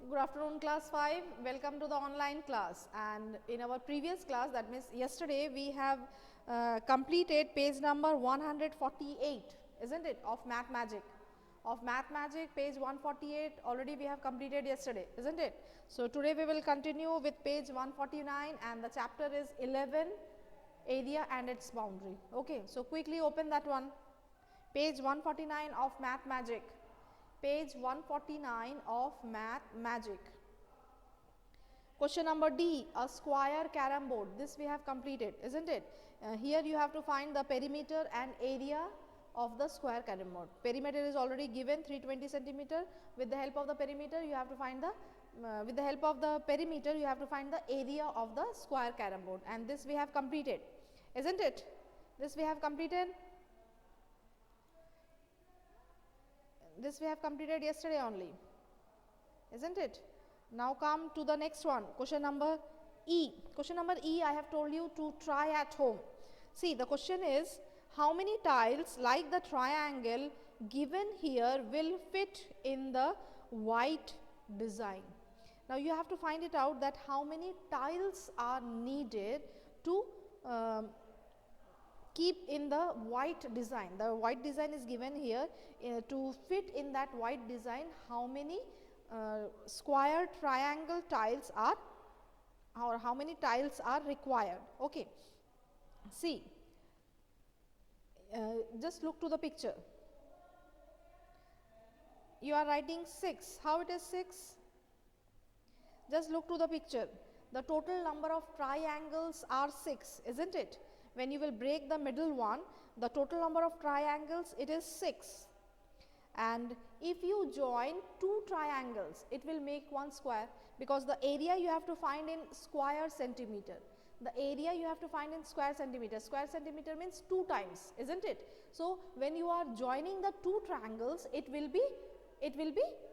Good afternoon, class 5. Welcome to the online class. And in our previous class, that means yesterday, we have completed page number 148, isn't it, of Math Magic. Of Math Magic, page 148 already we have completed yesterday, isn't it? So today we will continue with page 149, and the chapter is 11, area and its boundary. Okay, so quickly open that one. Page 149 of Math Magic. Page 149 of Math Magic. Question number D, a square carom board. This we have completed, isn't it? Here you have to find the perimeter and area of the square carom board. Perimeter is already given, 320 centimeter. With the help of the perimeter, you have to find the area of the square carom board, and this we have completed, isn't it? This we have completed. This we have completed yesterday only, isn't it? Now come to the next one, question number E. Question number E, I have told you to try at home. See, the question is, how many tiles like the triangle given here will fit in the white design? Now you have to find it out that how many tiles are needed to keep in the white design. The white design is given here. To fit in that white design, how many square triangle tiles are, or how many tiles are required? Okay, see, just look to the picture. You are writing 6. How it is 6? Just look to the picture. The total number of triangles are 6, isn't it? When you will break the middle one, the total number of triangles, it is 6. And if you join two triangles, it will make one square, because the area you have to find in square centimeter. The area you have to find in square centimeter. Square centimeter means 2 times, isn't it? So when you are joining the two triangles, it will be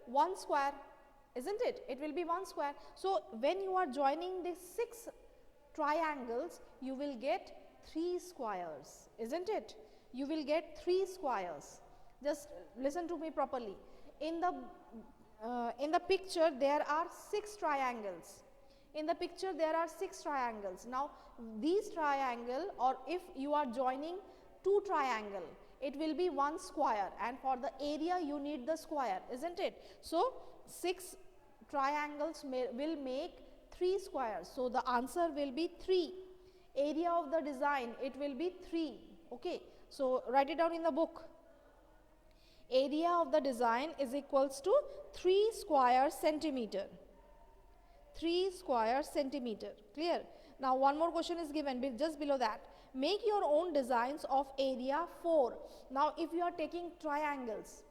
one square, isn't it? It will be one square. So when you are joining the 6 triangles, you will get 3 squares, isn't it? You will get 3 squares. Just listen to me properly. In the picture there are 6 triangles. In the picture there are 6 triangles. Now these triangle, or if you are joining 2 triangle, it will be 1 square, and for the area you need the square, isn't it? So 6 triangles will make 3 squares. So the answer will be 3. Area of the design, it will be 3. Okay, so write it down in the book. Area of the design is equals to 3 square centimeter. 3 square centimeter. Clear? Now one more question is given just below that. Make your own designs of area 4. Now if you are taking triangles,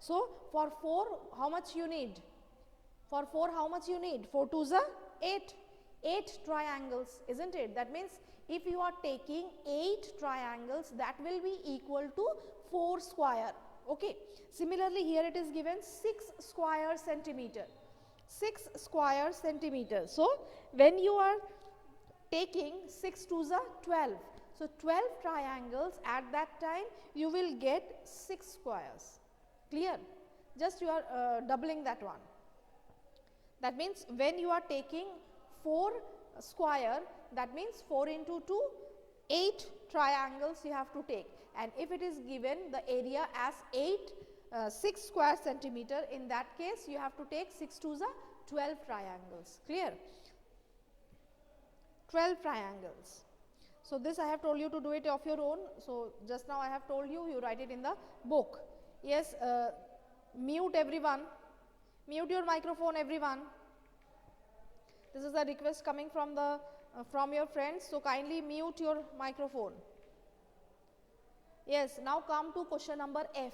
so for 4 how much you need? For 4 how much you need? 4 2s are 8. 8 triangles, isn't it? That means if you are taking 8 triangles, that will be equal to 4 square. Okay. Similarly, here it is given 6 square centimeter. 6 square centimeter. So when you are taking 6 2s are 12. So 12 triangles, at that time you will get 6 squares. Clear? Just you are doubling that one. That means when you are taking 4 square, that means 4 into 2, 8 triangles you have to take. And if it is given the area as 6 square centimeter, in that case you have to take 6 2s are 12 triangles. Clear? 12 triangles. So this I have told you to do it of your own. So just now I have told you, you write it in the book. Yes, mute everyone. Mute your microphone, everyone. This is a request coming from the from your friends, so kindly mute your microphone. Yes, now come to question number F.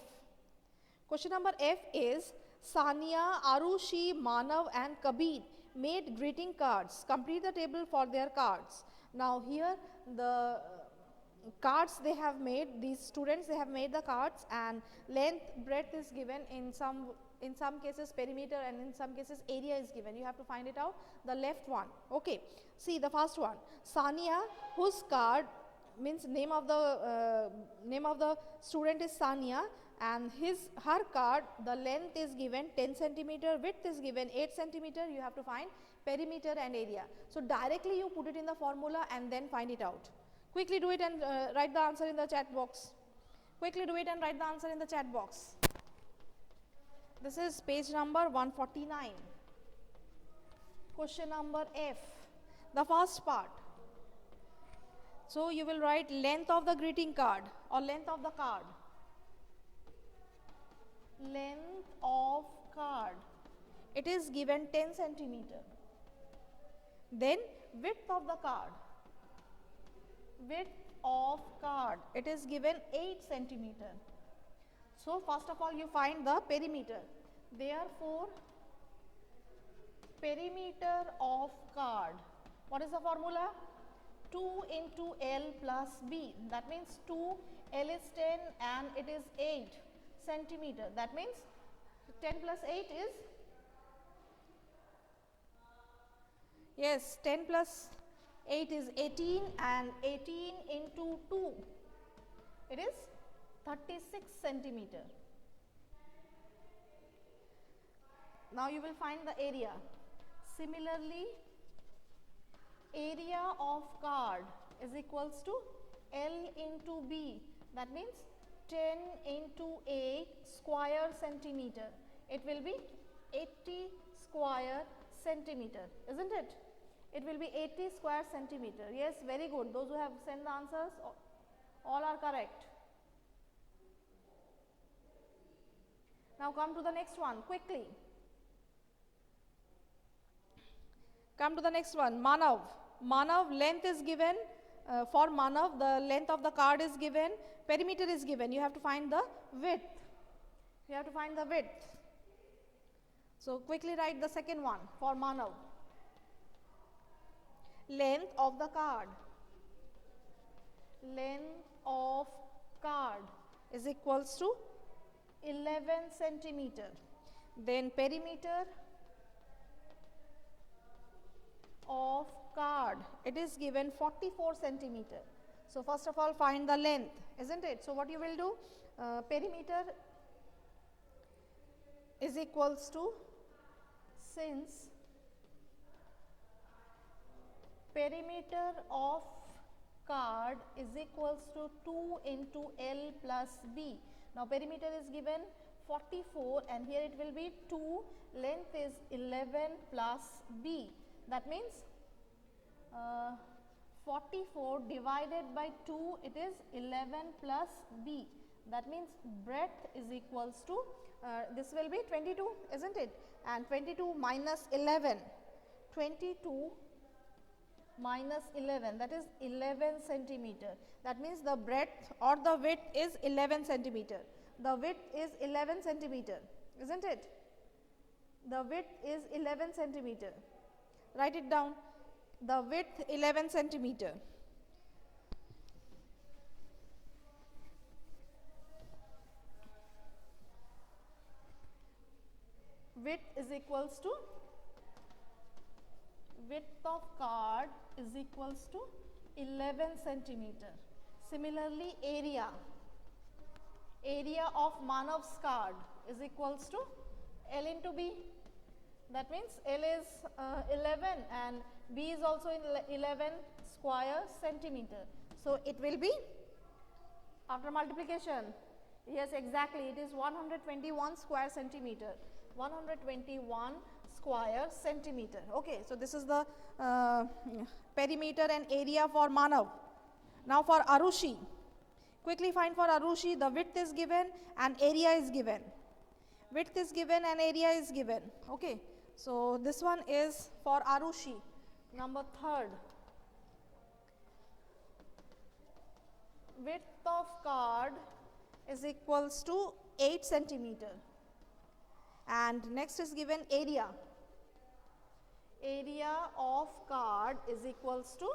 Question number F is, Sania, Arushi, Manav and Kabir made greeting cards. Complete the table for their cards. Now here the cards they have made, these students they have made the cards, and length, breadth is given. In some cases perimeter, and in some cases area is given. You have to find it out. The left one. Okay, see the first one, Sania, whose card means name of the student is Sania, and her card, the length is given 10 centimeter, width is given 8 centimeter. You have to find perimeter and area. So directly you put it in the formula and then find it out. Quickly do it and write the answer in the chat box. Quickly do it and write the answer in the chat box. This is page number 149. Question number F, the first part. So you will write length of the greeting card or length of the card. Length of card, it is given 10 centimeter. Then width of the card. Width of card, it is given 8 centimeter. So first of all you find the perimeter. Therefore, perimeter of card, what is the formula? 2 into L plus B. That means 2, L is 10 and it is 8 centimeter. That means 10 plus 8 is, yes, 10 plus 8 is 18 and 18 into 2, it is 36 centimeter. Now you will find the area. Similarly, area of card is equals to L into B. That means 10 into 8 square centimeter. It will be 80 square centimeter, isn't it? It will be 80 square centimeter. Yes, very good. Those who have sent the answers, all are correct. Now come to the next one quickly. Come to the next one. Manav. Manav, length is given. For Manav, the length of the card is given. Perimeter is given. You have to find the width. You have to find the width. So quickly write the second one for Manav. Length of the card. Length of card is equals to 11 centimeter. Then perimeter of card, it is given 44 centimeter. So first of all find the length, isn't it? So what you will do, perimeter is equals to, since perimeter of card is equals to 2 into L plus B. Now perimeter is given 44 and here it will be 2, length is 11 plus B. That means 44 divided by 2, it is 11 plus B. That means breadth is equals to, this will be 22, isn't it? And 22 minus 11, 22 minus 11, that is 11 centimeter. That means the breadth or the width is 11 centimeter. The width is 11 centimeter, isn't it? The width is 11 centimeter. Write it down. The width 11 centimeter. Width is equals to, width of card is equals to 11 centimeter. Similarly, area. Area of Manav's card is equals to L into B. That means L is 11 and B is also 11 square centimeter. So it will be, after multiplication, yes, exactly, it is 121 square centimeter. 121 square centimeter. Okay, so this is the perimeter and area for Manav. Now for Arushi, quickly find for Arushi, the width is given and area is given. Width is given and area is given. Okay, so this one is for Arushi, number 3rd. Width of card is equals to 8 centimeter. And next is given area. Area of card is equals to,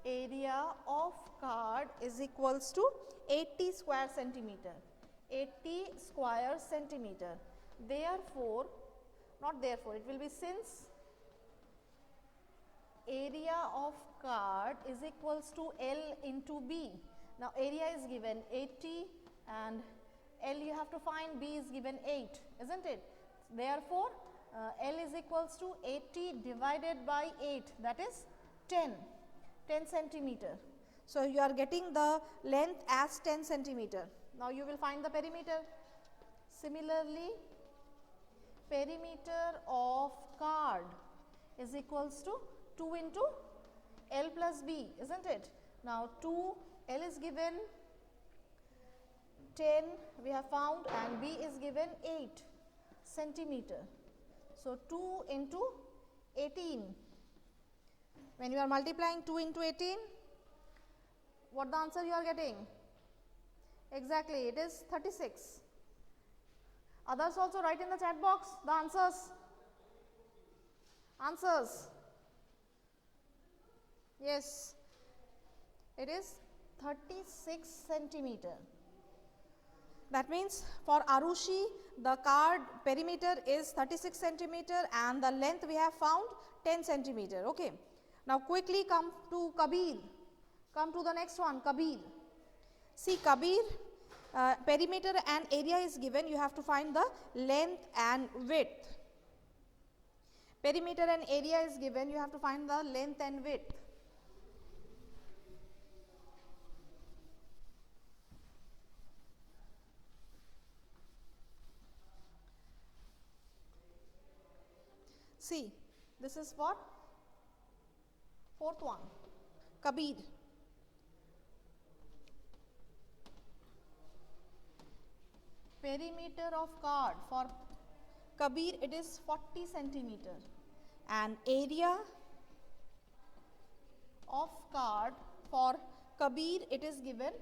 area of card is equals to 80 square centimeter. 80 square centimeter. Therefore, not therefore, it will be since area of card is equals to L into B. Now area is given 80 and L you have to find, B is given 8, isn't it? Therefore, L is equals to 80 divided by 8, that is 10 centimeter. So you are getting the length as 10 centimeter. Now you will find the perimeter. Similarly, perimeter of card is equals to 2 into L plus B, isn't it? Now 2, L is given 10 we have found and B is given 8 centimeter. So 2 into 18. When you are multiplying 2 into 18, what the answer you are getting? Exactly, it is 36. Others also write in the chat box the answers. Answers. Yes, it is 36 centimeter. That means for Arushi, the card perimeter is 36 centimeter and the length we have found 10 centimeter. Okay. Now quickly come to Kabir. Come to the next one, Kabir. See, Kabir, perimeter and area is given. You have to find the length and width. Perimeter and area is given. You have to find the length and width. See, this is what? Fourth one, Kabir. Perimeter of card for Kabir it is 40 centimeter and area of card for Kabir it is given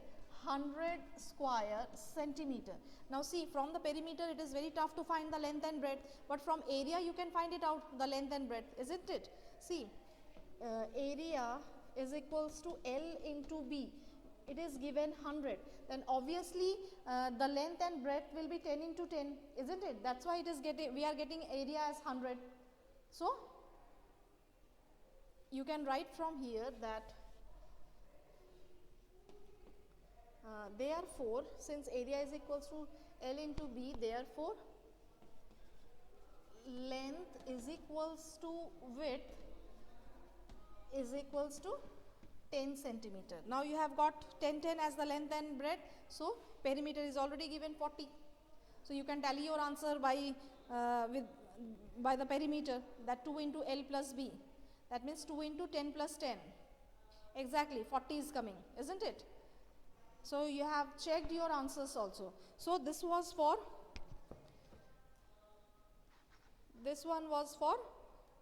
100 square centimeter. Now see, from the perimeter it is very tough to find the length and breadth, but from area you can find it out, the length and breadth, isn't it? See, area is equals to L into B. It is given 100. Then obviously the length and breadth will be 10 into 10, isn't it? That's why it is getting, we are getting area as 100. So you can write from here that therefore, since area is equals to L into B, therefore length is equals to width is equals to 10 centimeter. Now you have got 10 as the length and breadth. So perimeter is already given 40. So you can tally your answer by the perimeter, that 2 into L plus B. That means 2 into 10 plus 10. Exactly, 40 is coming, isn't it? So you have checked your answers also. So this was for, this one was for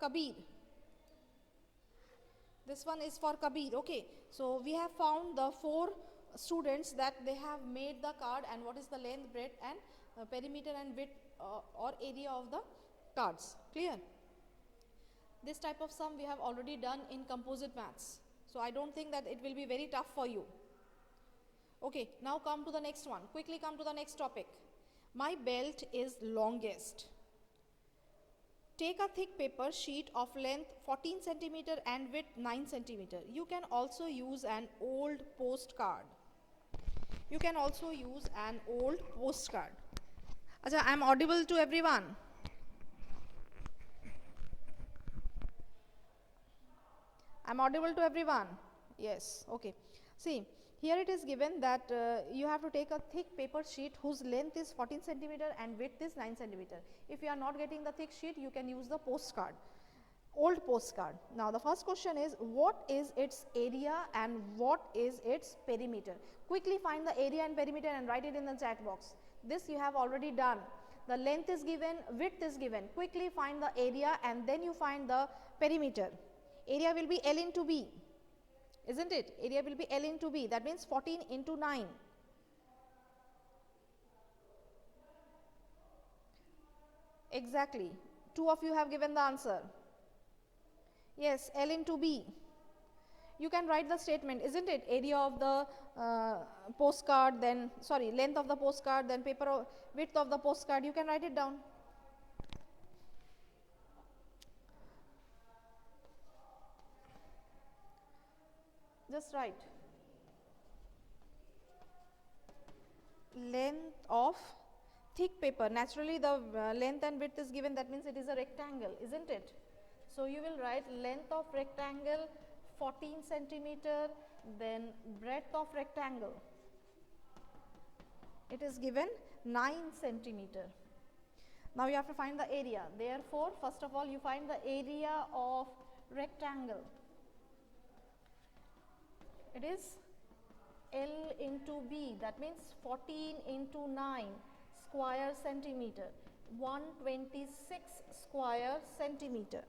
Kabir. This one is for Kabir. Okay. So we have found the 4 students that they have made the card and what is the length, breadth and perimeter and width or area of the cards. Clear? This type of sum we have already done in composite maths. So I don't think that it will be very tough for you. Okay, now come to the next one. Quickly come to the next topic. My belt is longest. Take a thick paper sheet of length 14 centimeter and width 9 centimeter. You can also use an old postcard. You can also use an old postcard. Acha, I am audible to everyone. I am audible to everyone. Yes, okay. See, here it is given that you have to take a thick paper sheet whose length is 14 centimeter and width is 9 centimeter. If you are not getting the thick sheet, you can use the postcard, old postcard. Now the first question is, what is its area and what is its perimeter? Quickly find the area and perimeter and write it in the chat box. This you have already done. The length is given, width is given. Quickly find the area and then you find the perimeter. Area will be L into B. Isn't it? Area will be L into B. That means 14 into 9. Exactly. 2 of you have given the answer. Yes, L into B. You can write the statement, isn't it? Area of the postcard, then, sorry, length of the postcard, then paper width of the postcard. You can write it down. Just write length of thick paper. Naturally the length and width is given, that means it is a rectangle, isn't it? So you will write length of rectangle 14 centimeter, then breadth of rectangle, it is given 9 centimeter. Now you have to find the area. Therefore, first of all you find the area of rectangle. It is L into B, that means 14 into 9 square centimeter, 126 square centimeter.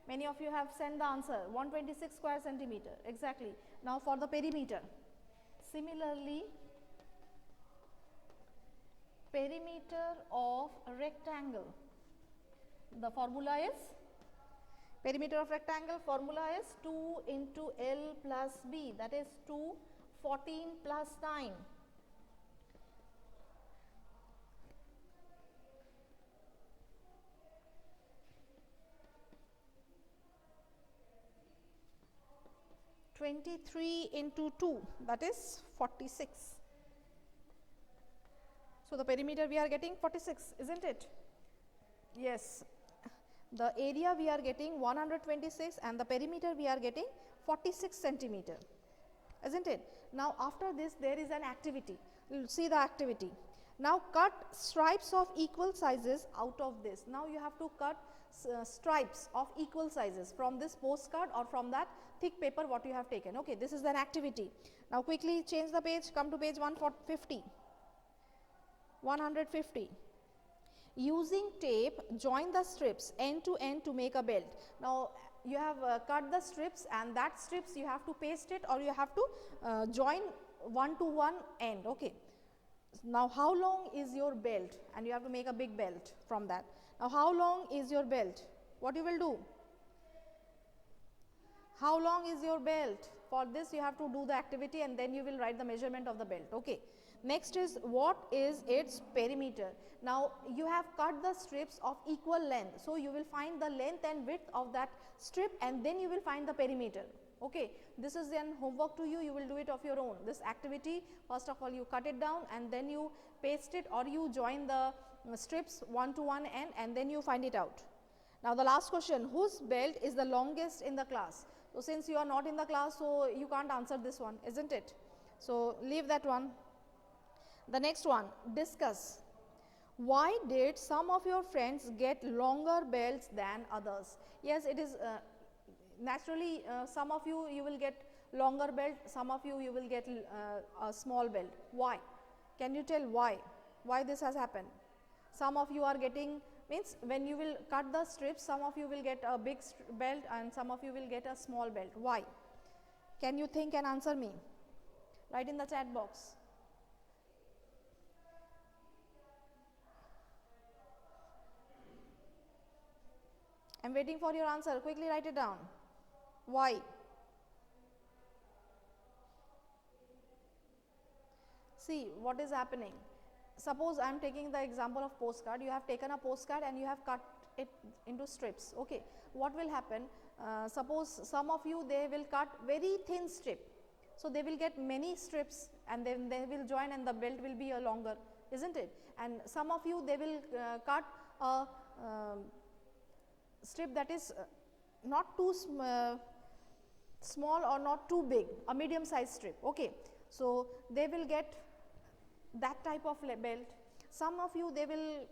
Many of you have sent the answer, 126 square centimeter, exactly. Now for the perimeter, similarly, perimeter of rectangle, the formula is, perimeter of rectangle formula is 2 into L plus B, that is 2, 14 plus 9. (23) into 2, that is 46. So the perimeter we are getting 46, isn't it? Yes. The area we are getting 126 and the perimeter we are getting 46 centimeter, isn't it? Now after this there is an activity. We'll see the activity. Now cut stripes of equal sizes out of this. Now you have to cut stripes of equal sizes from this postcard or from that thick paper what you have taken. Okay, this is an activity. Now quickly change the page, come to page 150. 150. Using tape, join the strips end to end to make a belt. Now you have cut the strips and that strips you have to paste it or you have to join one to one end. Okay. Now how long is your belt? And you have to make a big belt from that. Now how long is your belt? What you will do? How long is your belt? For this you have to do the activity and then you will write the measurement of the belt. Okay. Next is, what is its perimeter? Now you have cut the strips of equal length, so you will find the length and width of that strip and then you will find the perimeter. Okay, this is then homework to you, you will do it of your own. This activity, first of all you cut it down and then you paste it or you join the strips one to one end and then you find it out. Now the last question, whose belt is the longest in the class? So since you are not in the class, so you can't answer this one, isn't it? So leave that one. The next one, discuss. Why did some of your friends get longer belts than others? Yes, it is naturally some of you will get longer belt, some of you will get a small belt. Why? Can you tell why? Why this has happened? Some of you are getting, means when you will cut the strips, some of you will get a big belt and some of you will get a small belt. Why? Can you think and answer me? Write in the chat box. I am waiting for your answer. Quickly write it down. Why? See what is happening. Suppose I am taking the example of postcard. You have taken a postcard and you have cut it into strips. Okay. What will happen? Suppose some of you, they will cut very thin strip. So they will get many strips and then they will join and the belt will be longer, isn't it? And some of you, they will cut a strip that is not too small or not too big, a medium sized strip. Okay. So they will get that type of belt. Some of you, they will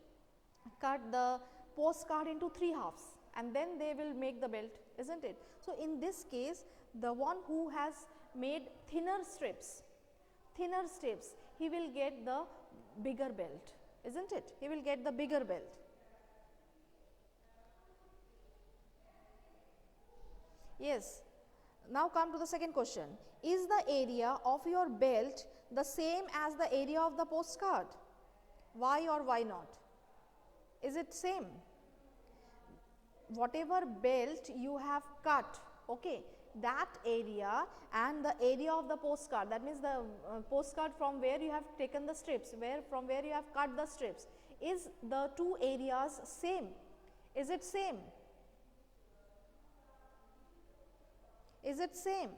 cut the postcard into 3 halves and then they will make the belt, isn't it? So in this case, the one who has made thinner strips, he will get the bigger belt, isn't it? He will get the bigger belt. Yes. Now come to the second question. Is the area of your belt the same as the area of the postcard? Why or why not? Is it same? Whatever belt you have cut, okay, that area and the area of the postcard, that means the postcard from where you have taken the strips, from where you have cut the strips, is the two areas same? Is it same? Is it same?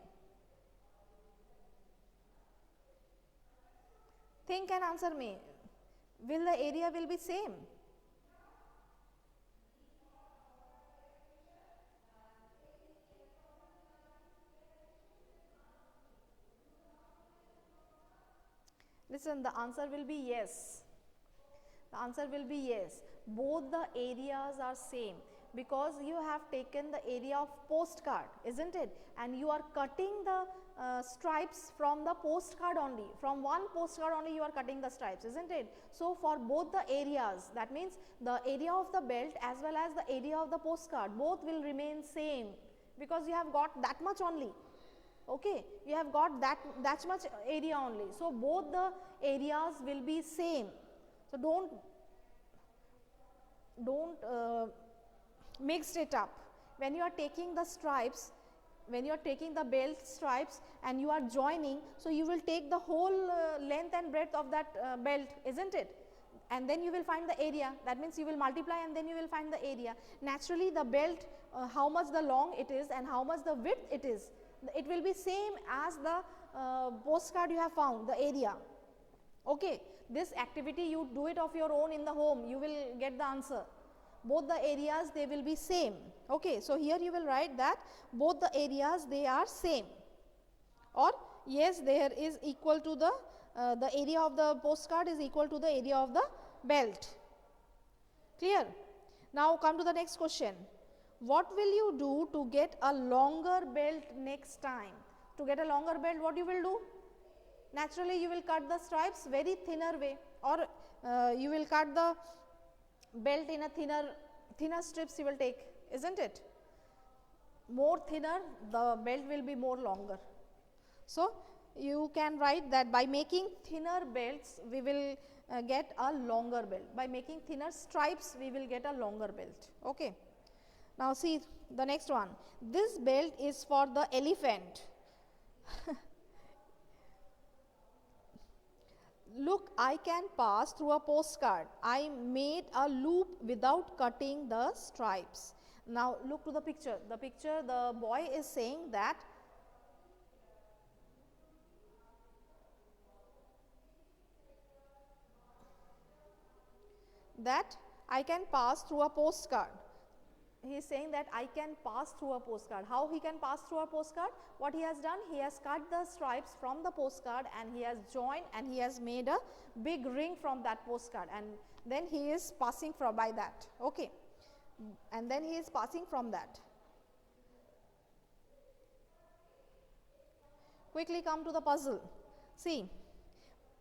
Think and answer me. Will the area will be same? Listen, the answer will be yes. The answer will be yes. Both the areas are same because you have taken the area of postcard, isn't it? And you are cutting the stripes from the postcard only. From one postcard only you are cutting the stripes, isn't it? So for both the areas, that means the area of the belt as well as the area of the postcard, both will remain same because you have got that much only. Okay, you have got that much area only. So both the areas will be same. So don't mix it up. When you are taking the stripes, when you are taking the belt stripes and you are joining, so you will take the whole length and breadth of that belt, isn't it? And then you will find the area. That means you will multiply and then you will find the area. Naturally the belt, how much the long it is and how much the width it is, it will be same as the postcard you have found, the area. Okay, this activity you do it of your own in the home, you will get the answer. Both the areas they will be same. Okay, so here you will write that both the areas they are same, or yes, there is equal to the area of the postcard is equal to the area of the belt. Clear? Now come to the next question. What will you do to get a longer belt next time? To get a longer belt, what you will do? Naturally you will cut the stripes very thinner way, or you will cut the belt in a thinner strips you will take, isn't it? More thinner, the belt will be more longer. So you can write that by making thinner belts we will get a longer belt. By making thinner stripes we will get a longer belt. Okay. Now see the next one. This belt is for the elephant. Look, I can pass through a postcard. I made a loop without cutting the stripes. Now look to the picture. The picture, the boy is saying that I can pass through a postcard. He is saying that I can pass through a postcard. How he can pass through a postcard? What he has done, he has cut the stripes from the postcard and he has joined and he has made a big ring from that postcard, and then he is passing from by that. Okay, and then he is passing from that. Quickly come to the puzzle. See,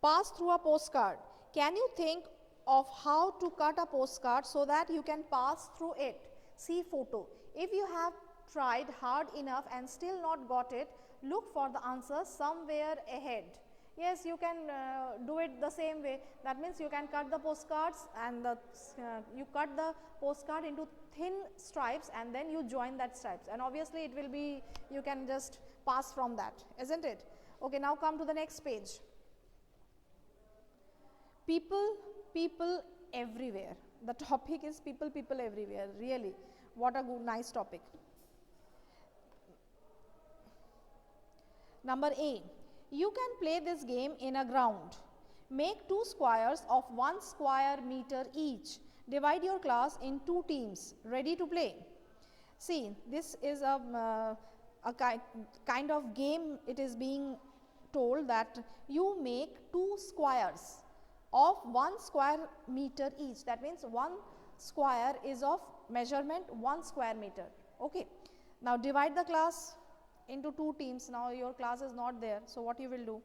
pass through a postcard. Can you think of how to cut a postcard so that you can pass through it? See photo. If you have tried hard enough and still not got it, look for the answer somewhere ahead. Yes, you can do it the same way. That means you can cut the postcards and you cut the postcard into thin stripes and then you join that stripes, and obviously it will be, you can just pass from that, isn't it? Okay, now come to the next page. People everywhere. The topic is people everywhere. Really, what a good, nice topic. Number A, you can play this game in a ground. Make 2 squares of 1 square meter each. Divide your class in 2 teams. Ready to play? See, this is a kind of game. It is being told that you make 2 squares of 1 square meter each. That means 1 square is of measurement 1 square meter. Okay. Now divide the class into 2 teams. Now your class is not there. So what you will do?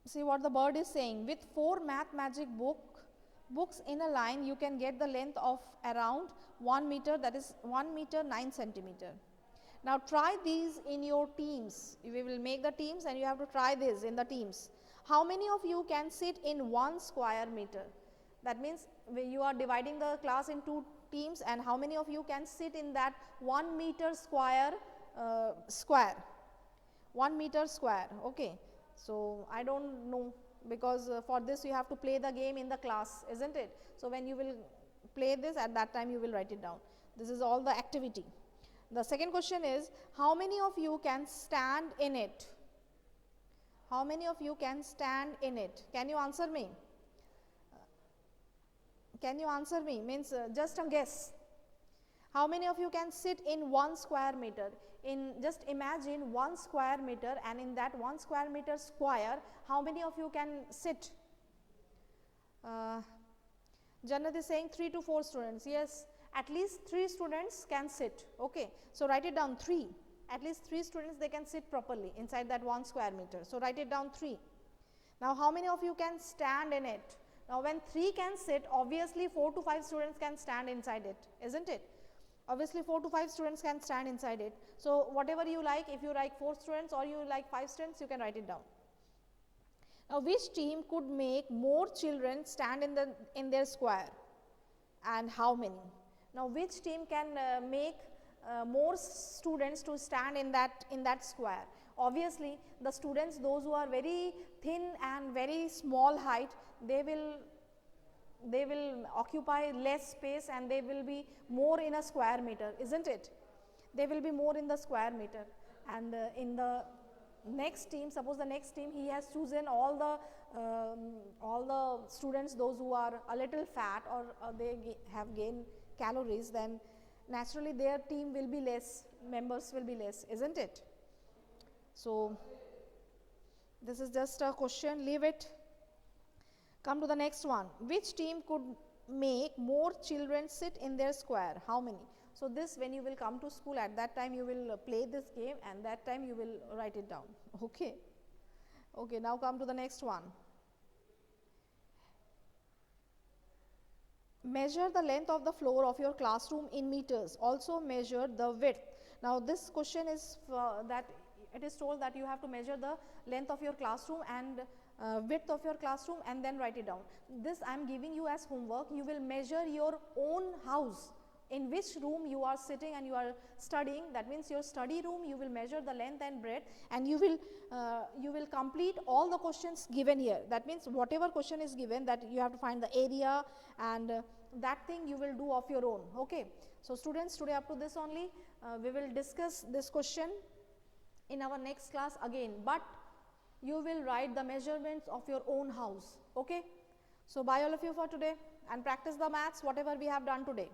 See what the bird is saying. With 4 math magic books in a line, you can get the length of around 1 meter, that is 1 meter 9 centimeter. Now try these in your teams. We will make the teams and you have to try this in the teams. How many of you can sit in 1 square meter? That means you are dividing the class in 2 teams, and how many of you can sit in that 1 meter square 1 meter square. Okay, so I don't know, because for this you have to play the game in the class, isn't it? So when you will play this, at that time you will write it down. This is all the activity. The second question is, how many of you can stand in it? How many of you can stand in it? Can you answer me? Can you answer me? Means just a guess. How many of you can sit in 1 square meter? Just imagine 1 square meter, and in that 1 square meter square, how many of you can sit? Jannat is saying 3 to 4 students. Yes, at least 3 students can sit. Okay, so write it down, 3. At least 3 students, they can sit properly inside that 1 square meter. So write it down, 3. Now how many of you can stand in it? Now when 3 can sit, obviously 4 to 5 students can stand inside it, isn't it? Obviously 4 to 5 students can stand inside it. So whatever you like, if you like 4 students or you like 5 students, you can write it down. Now which team could make more children stand in their square, and how many? Now which team can make more students to stand in that square? Obviously the students, those who are very thin and very small height, they will occupy less space and they will be more in a square meter, isn't it? They will be more in the square meter. And in the next team, suppose the next team, he has chosen all the students, those who are a little fat or they have gained calories, then naturally their team will be less, members will be less, isn't it? So this is just a question, leave it. Come to the next one. Which team could make more children sit in their square? How many? So this, when you will come to school, at that time you will play this game, and that time you will write it down. Okay. Okay, now come to the next one. Measure the length of the floor of your classroom in meters. Also measure the width. Now this question is that it is told that you have to measure the length of your classroom and width of your classroom and then write it down. This I am giving you as homework. You will measure your own house, in which room you are sitting and you are studying. That means your study room, you will measure the length and breadth, and you will complete all the questions given here. That means whatever question is given, that you have to find the area, and that thing you will do of your own. Okay, so students, today up to this only. We will discuss this question in our next class again, but you will write the measurements of your own house. Okay, so bye all of you for today, and practice the maths whatever we have done today.